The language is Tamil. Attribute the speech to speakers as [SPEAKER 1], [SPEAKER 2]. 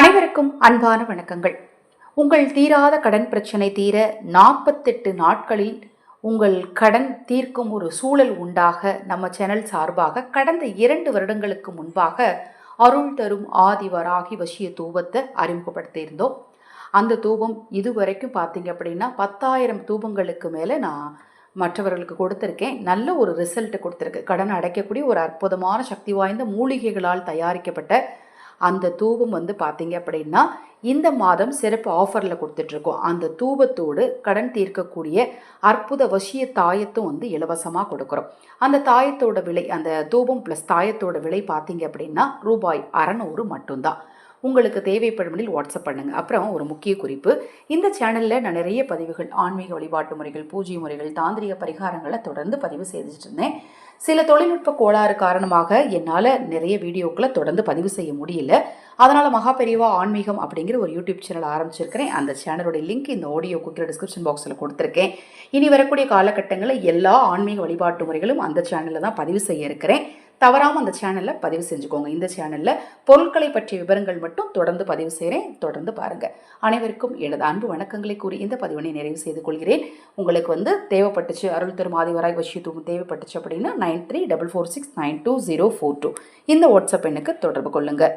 [SPEAKER 1] அனைவருக்கும் அன்பான வணக்கங்கள். உங்கள் தீராத கடன் பிரச்சனை தீர 48 நாட்களில் உங்கள் கடன் தீர்க்கும் ஒரு சூழல் உண்டாக நம்ம சேனல் சார்பாக கடந்த 2 வருடங்களுக்கு முன்பாக அருள் தரும் ஆதிவராகி வசிய தூபத்தை அறிமுகப்படுத்தியிருந்தோம். அந்த தூபம் இதுவரைக்கும் பார்த்தீங்க அப்படின்னா 10,000 தூபங்களுக்கு மேலே நான் மற்றவர்களுக்கு கொடுத்துருக்கேன். நல்ல ஒரு ரிசல்ட் கொடுத்துருக்கு. கடன் அடைக்கக்கூடிய ஒரு அற்புதமான சக்தி வாய்ந்த மூலிகைகளால் தயாரிக்கப்பட்ட அந்த தூபம் பார்த்தீங்க அப்படின்னா இந்த மாதம் சிறப்பு ஆஃபரில் கொடுத்துட்ருக்கோம். அந்த தூபத்தோடு கடன் தீர்க்கக்கூடிய அற்புத வசிய தாயத்தும் இலவசமாக கொடுக்குறோம். அந்த தாயத்தோட விலை, அந்த தூபம் ப்ளஸ் தாயத்தோட விலை பார்த்தீங்க அப்படின்னா ரூபாய் 600 மட்டும்தான். உங்களுக்கு தேவைப்படுமெனில் வாட்ஸ்அப் பண்ணுங்கள். அப்புறம் ஒரு முக்கிய குறிப்பு, இந்த சேனலில் நான் நிறைய பதிவுகள், ஆன்மீக வழிபாட்டு முறைகள், பூஜை முறைகள், தாந்திரிக பரிகாரங்களை தொடர்ந்து பதிவு செய்துட்டு இருந்தேன். சில தொழில்நுட்ப கோளாறு காரணமாக என்னால் நிறைய வீடியோக்களை தொடர்ந்து பதிவு செய்ய முடியல. அதனால் மகாபெரிவா ஆன்மீகம் அப்படிங்கிற ஒரு யூடியூப் சேனல் ஆரம்பிச்சிருக்கிறேன். அந்த சேனலோட லிங்க் இந்த ஆடியோ குக்கிற டிஸ்கிரிப்ஷன் பாக்ஸில் கொடுத்துருக்கேன். இனி வரக்கூடிய காலகட்டங்களில் எல்லா ஆன்மீக வழிபாட்டு முறைகளும் அந்த சேனலில் தான் பதிவு செய்ய இருக்கிறேன். தவறாமல் அந்த சேனலில் பதிவு செஞ்சுக்கோங்க. இந்த சேனலில் பொருட்களை பற்றிய விவரங்கள் மட்டும் தொடர்ந்து பதிவு செய்கிறேன். தொடர்ந்து பாருங்கள். அனைவருக்கும் எனது அன்பு வணக்கங்களை கூறி இந்த பதிவினை நிறைவு செய்து கொள்கிறேன். உங்களுக்கு தேவைப்பட்டுச்சு, அருள் தரும் ஆதிவராய் வசிய தூபம் தேவைப்பட்டுச்சு அப்படின்னா 9344692042 இந்த வாட்ஸ்அப் எண்ணுக்கு தொடர்பு கொள்ளுங்கள்.